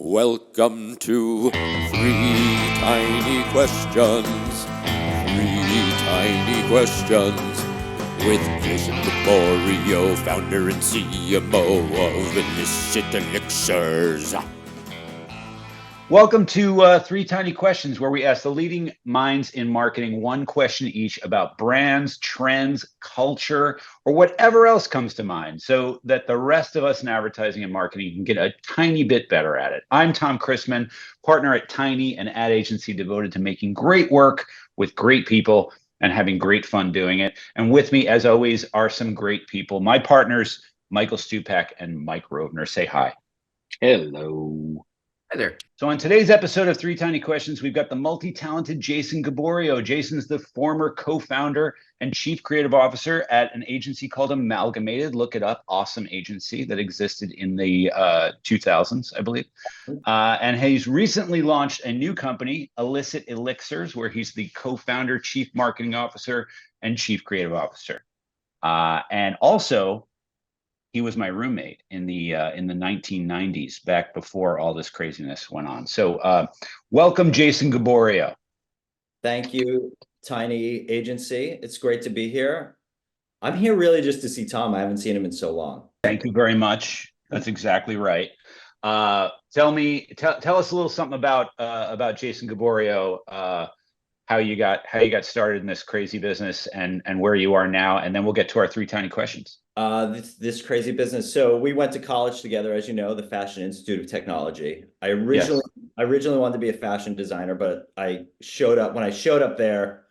Welcome to Three Tiny Questions. Three Tiny Questions with Jason Gaboriau, founder and CMO of Illicit Elixirs. Welcome to Three Tiny Questions, where we ask the leading minds in marketing one question each about brands, trends, culture, or whatever else comes to mind, so that the rest of us in advertising and marketing can get a tiny bit better at it. I'm Tom Crispin, partner at Tiny, an ad agency devoted to making great work with great people and having great fun doing it. And with me, as always, are some great people. My partners, Michael Stupak and Mike Rovner. Say hi. Hello. Hi there. So on today's episode of Three Tiny Questions, we've got the multi-talented Jason Gaboriau. Jason's the former co-founder and chief creative officer at an agency called Amalgamated. Look it up. Awesome agency that existed in the 2000s, I believe. And he's recently launched a new company, Illicit Elixirs, where he's the co-founder, chief marketing officer, and chief creative officer. And also, he was my roommate in the 1990s, back before all this craziness went on. So welcome, Jason Gaboriau. Thank you, Tiny Agency. It's great to be here. I'm here really just to see Tom. I haven't seen him in so long. Thank you very much. That's exactly right. Tell us a little something about Jason Gaboriau, how you got started in this crazy business and where you are now, and then we'll get to our three tiny questions. This crazy business. So we went to college together, as you know, the Fashion Institute of Technology. I originally wanted to be a fashion designer, but when I showed up there,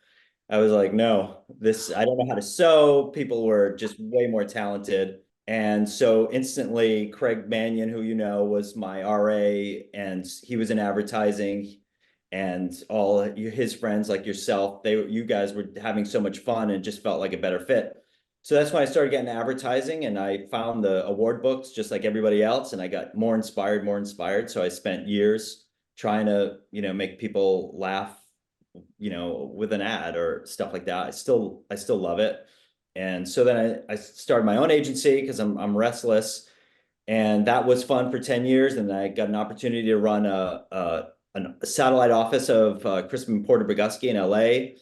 I was like, no, I don't know how to sew. People were just way more talented. And so instantly, Craig Mannion, who you know, was my RA, and he was in advertising, and all his friends like yourself, you guys were having so much fun and just felt like a better fit. So that's when I started getting advertising, and I found the award books just like everybody else, and I got more inspired. So I spent years trying to, make people laugh, with an ad or stuff like that. I still love it. And so then I started my own agency because I'm restless, and that was fun for 10 years. And I got an opportunity to run a satellite office of Crispin and Doner in LA.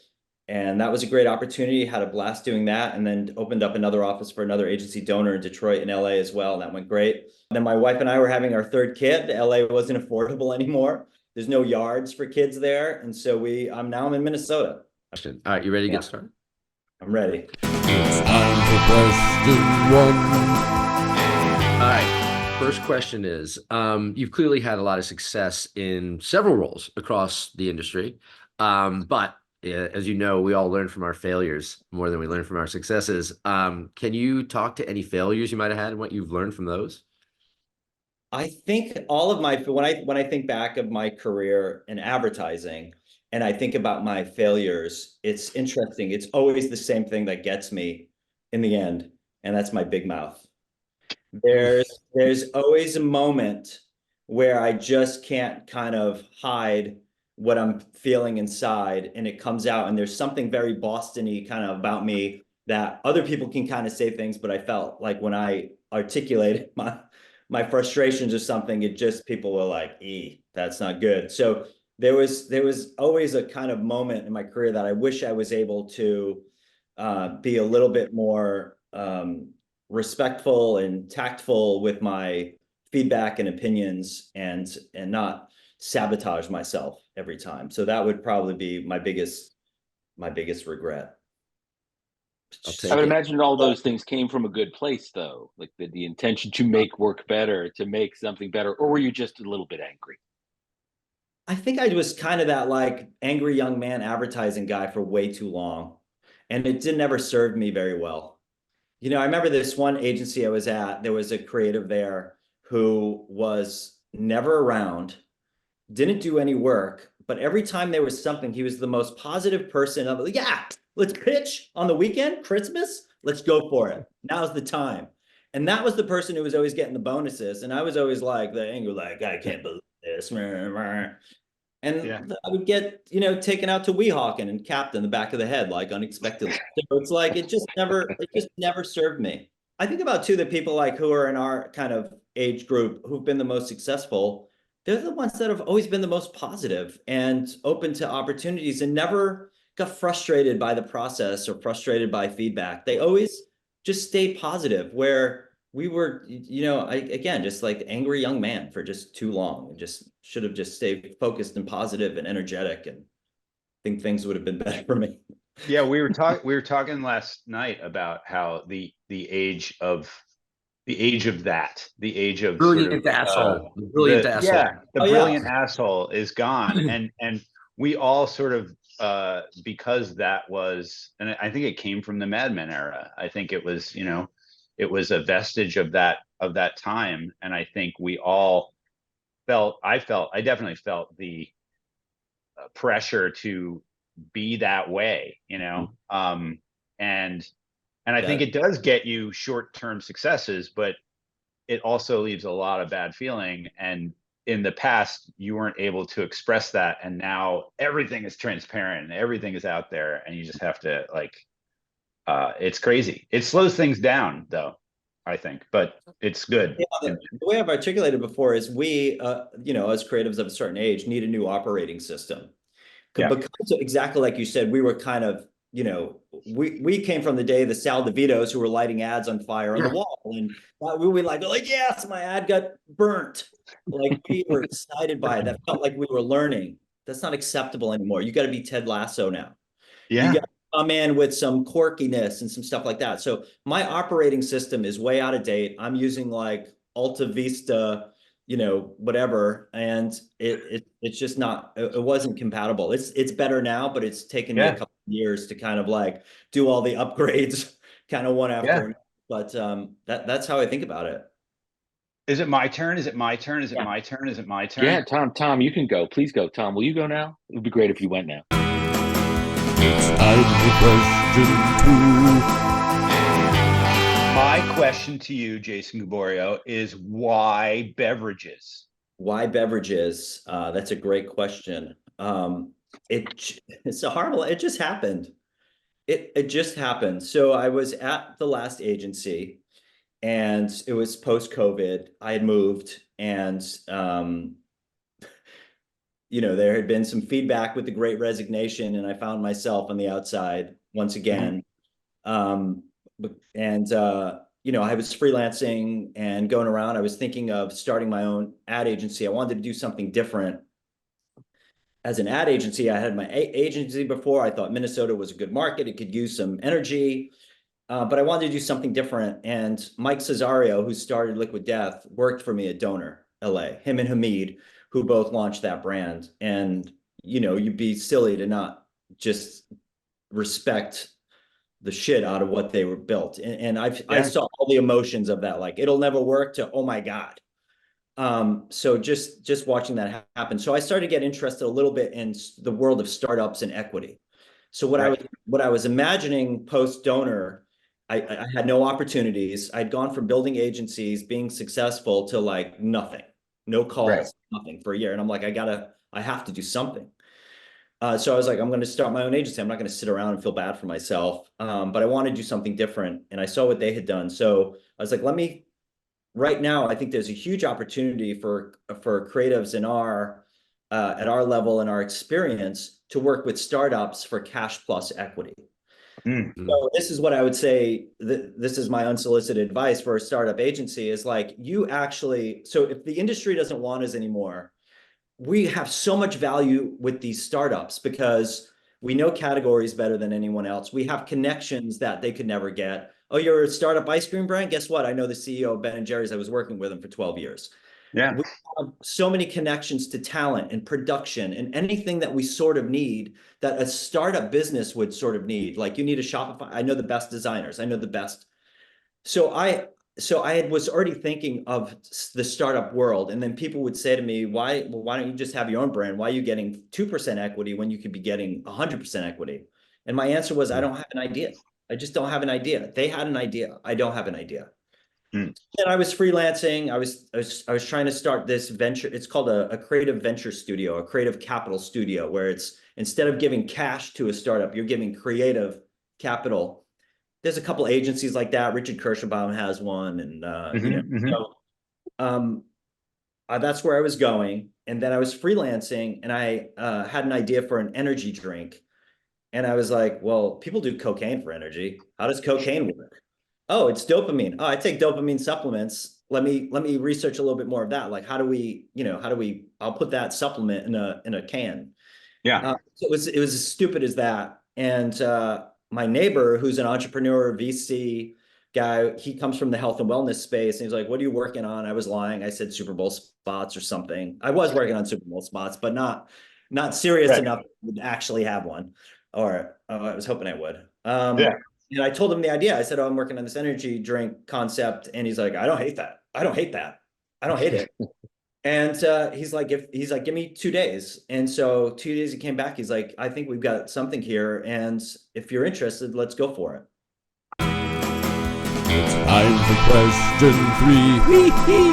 And that was a great opportunity. Had a blast doing that, and then opened up another office for another agency, Doner, in Detroit and LA as well. And that went great. Then my wife and I were having our third kid. LA wasn't affordable anymore. There's no yards for kids there. And so I'm in Minnesota. All right, you ready to get started? I'm ready. It's time for question one. All right. First question is, you've clearly had a lot of success in several roles across the industry, but as you know, we all learn from our failures more than we learn from our successes. Can you talk to any failures you might have had and what you've learned from those? I think when I think back of my career in advertising and I think about my failures, it's interesting. It's always the same thing that gets me in the end, and that's my big mouth. There's always a moment where I just can't kind of hide what I'm feeling inside, and it comes out, and there's something very Boston-y kind of about me that other people can kind of say things, but I felt like when I articulated my frustrations or something, people were like, that's not good. So there was always a kind of moment in my career that I wish I was able to be a little bit more respectful and tactful with my feedback and opinions, and not sabotage myself every time. So that would probably be my biggest regret. I would imagine all those things came from a good place, though, like the intention to make work better, to make something better, or were you just a little bit angry? I think I was kind of that like angry young man advertising guy for way too long, and it didn't ever serve me very well. I remember this one agency I was at, there was a creative there who was never around, didn't do any work, but every time there was something, he was the most positive person of, yeah, let's pitch on the weekend, Christmas, let's go for it. Now's the time. And that was the person who was always getting the bonuses. And I was always like the angry, like, I can't believe this. And I would get, taken out to Weehawken and capped in the back of the head, like unexpectedly. So it's like, it just never served me. I think about too, the people like who are in our kind of age group who've been the most successful they're the ones that have always been the most positive and open to opportunities and never got frustrated by the process or frustrated by feedback. They always just stayed positive, where we were, again, just like angry young man for just too long, and just should have just stayed focused and positive and energetic, and I think things would have been better for me. Yeah, we were talking last night about how the age of that, the age of Brilliant asshole. The brilliant asshole. Yeah, the brilliant asshole is gone. And we all sort of, because that was, and I think it came from the Mad Men era. I think it was, it was a vestige of that time. And I think we all I definitely felt the pressure to be that way, and I think it does get you short-term successes, but it also leaves a lot of bad feeling. And in the past, you weren't able to express that, and now everything is transparent and everything is out there, and you just have to it's crazy. It slows things down, though, I think, but it's good. Yeah, the way I've articulated before is we, as creatives of a certain age, need a new operating system. Because exactly like you said, we were kind of, we came from the day of the Sal DeVitos who were lighting ads on fire on the wall, and we were like, yes, my ad got burnt. Like, we were excited by it. That felt like we were learning. That's not acceptable anymore. You got to be Ted Lasso now. Yeah. You got to come in with some quirkiness and some stuff like that. So my operating system is way out of date. I'm using like Alta Vista, whatever, and it's just not, it wasn't compatible. It's better now, but it's taken me a couple of years to kind of like do all the upgrades kind of one after another. But that's how I think about it. Is it my turn? Is it my turn? Is it my turn? Is it my turn? Yeah, Tom, you can go. Please go. Tom, will you go now? It would be great if you went now. It's time for question 2. My question to you, Jason Gaboriau, is why beverages? Why beverages? That's a great question. It's a horrible, it just happened. It just happened. So I was at the last agency, and it was post-COVID. I had moved, and there had been some feedback with the Great Resignation, and I found myself on the outside once again. I was freelancing and going around. I was thinking of starting my own ad agency. I wanted to do something different. As an ad agency, I had my agency before. I thought Minnesota was a good market. It could use some energy, but I wanted to do something different. And Mike Cesario, who started Liquid Death, worked for me at Doner, LA. Him and Hamid, who both launched that brand. And, you'd be silly to not just respect the shit out of what they were built. And I saw all the emotions of that, like, it'll never work, to, oh my God. So just watching that happen. So I started to get interested a little bit in the world of startups and equity. So what I was imagining post Doner, I had no opportunities. I'd gone from building agencies, being successful, to like nothing, no calls, nothing for a year. And I'm like, I have to do something. So I was like, I'm going to start my own agency. I'm not going to sit around and feel bad for myself. But I want to do something different. And I saw what they had done. So I was like, right now, I think there's a huge opportunity for creatives in at our level and our experience to work with startups for cash plus equity. So this is what I would say, this is my unsolicited advice for a startup agency, is like, so if the industry doesn't want us anymore, we have so much value with these startups because we know categories better than anyone else. We have connections that they could never get. Oh, you're a startup ice cream brand? Guess what? I know the CEO of Ben & Jerry's. I was working with him for 12 years. Yeah. We have so many connections to talent and production and anything that we sort of need, that a startup business would sort of need. Like, you need a Shopify. I know the best designers. I know the best. So I was already thinking of the startup world, and then people would say to me, why don't you just have your own brand? Why are you getting 2% equity when you could be getting 100% equity? And my answer was, I don't have an idea. I just don't have an idea. They had an idea. I don't have an idea. And I was freelancing. I was trying to start this venture. It's called a creative venture studio, a creative capital studio, where it's, instead of giving cash to a startup, you're giving creative capital. There's a couple agencies like that. Richard Kirschenbaum has one, and that's where I was going. And then I was freelancing, and I had an idea for an energy drink. And I was like, well, people do cocaine for energy. How does cocaine work? Oh, it's dopamine. Oh, I take dopamine supplements. Let me research a little bit more of that. Like, how do we, I'll put that supplement in a can. Yeah. So it was as stupid as that. And my neighbor, who's an entrepreneur, VC guy, he comes from the health and wellness space. And he's like, what are you working on? I was lying. I said Super Bowl spots or something. I was working on Super Bowl spots, but not serious enough to actually have one. Or I was hoping I would. Yeah. And I told him the idea. I said, oh, I'm working on this energy drink concept. And he's like, I don't hate that. I don't hate that. I don't hate it. And he's like, give me 2 days. And so 2 days he came back. He's like, I think we've got something here. And if you're interested, let's go for it. Time for question 3.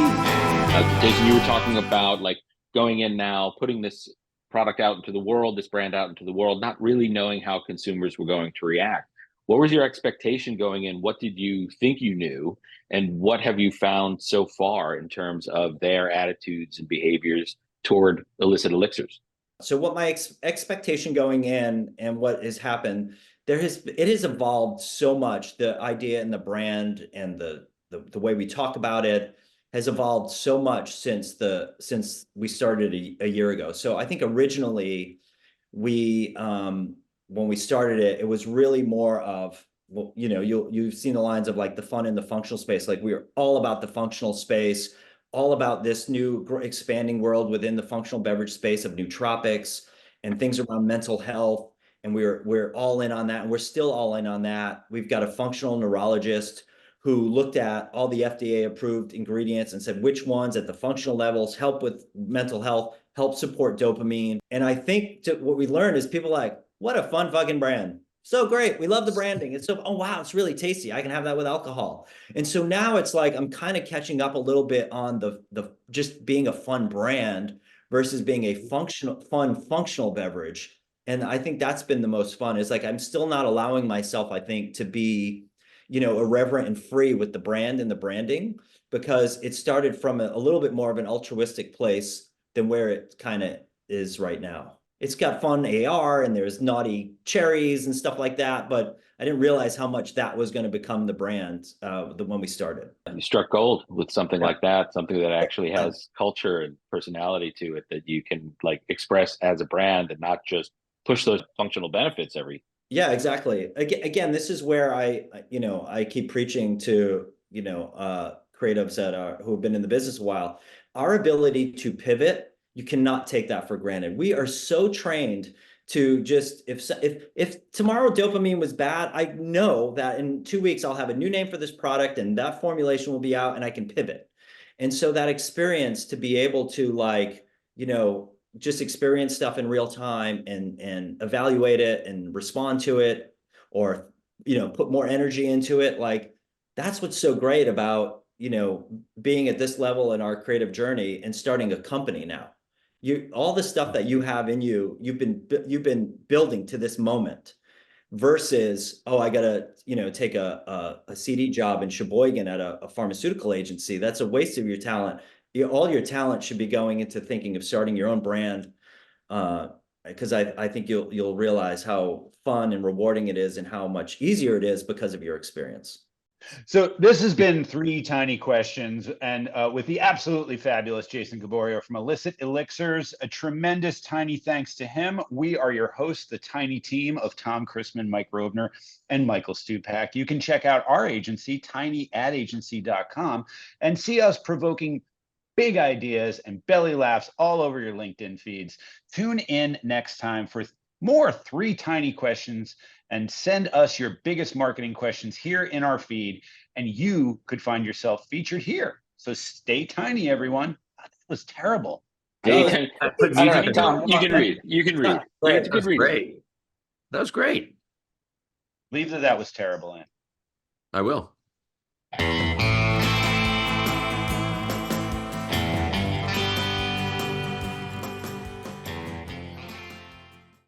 Jason, you were talking about like going in now, putting this product out into the world, this brand out into the world, not really knowing how consumers were going to react. What was your expectation going in? What did you think you knew? And what have you found so far in terms of their attitudes and behaviors toward illicit elixirs? So what my expectation going in and what has happened, it has evolved so much. The idea and the brand and the way we talk about it has evolved so much since we started a year ago. So I think originally when we started it, it was really more of, well, you've seen the lines of like the fun and the functional space. Like we were all about the functional space, all about this new expanding world within the functional beverage space of nootropics and things around mental health. And we're all in on that. And we're still all in on that. We've got a functional neurologist who looked at all the FDA approved ingredients and said which ones at the functional levels help with mental health, help support dopamine. And I think what we learned is people like, what a fun fucking brand. So great. We love the branding. It's so, oh wow, it's really tasty. I can have that with alcohol. And so now it's like I'm kind of catching up a little bit on the just being a fun brand versus being a functional beverage. And I think that's been the most fun, is like I'm still not allowing myself, I think, to be irreverent and free with the brand and the branding, because it started from a little bit more of an altruistic place than where it kind of is right now. It's got fun AR and there's naughty cherries and stuff like that, but I didn't realize how much that was going to become the brand when we started. You struck gold with something like that, something that actually has culture and personality to it that you can like express as a brand and not just push those functional benefits every. Yeah, exactly. Again, this is where I keep preaching to, creatives who have been in the business a while. Our ability to pivot, you cannot take that for granted. We are so trained to just, if tomorrow dopamine was bad, I know that in 2 weeks I'll have a new name for this product and that formulation will be out and I can pivot. And so that experience to be able to just experience stuff in real time and evaluate it and respond to it, or, put more energy into it. Like that's what's so great about, being at this level in our creative journey and starting a company now. All the stuff that you have in you've been building to this moment, versus, oh, I gotta, take a CD job in Sheboygan at a pharmaceutical agency. That's a waste of your talent. All your talent should be going into thinking of starting your own brand, because I think you'll realize how fun and rewarding it is and how much easier it is because of your experience. So this has been 3 tiny questions, and with the absolutely fabulous Jason Gaboriau from Illicit Elixirs. A tremendous tiny thanks to him. We are your hosts, the tiny team of Tom Crispin, Mike Rovner, and Michael Stupak. You can check out our agency, tinyadagency.com, and see us provoking big ideas and belly laughs all over your LinkedIn feeds. Tune in next time for more 3 tiny questions, and send us your biggest marketing questions here in our feed, and you could find yourself featured here. So stay tiny, everyone. That was terrible. Tom, you can read. You can read. That was great. That was great. Leave that was terrible in. I will.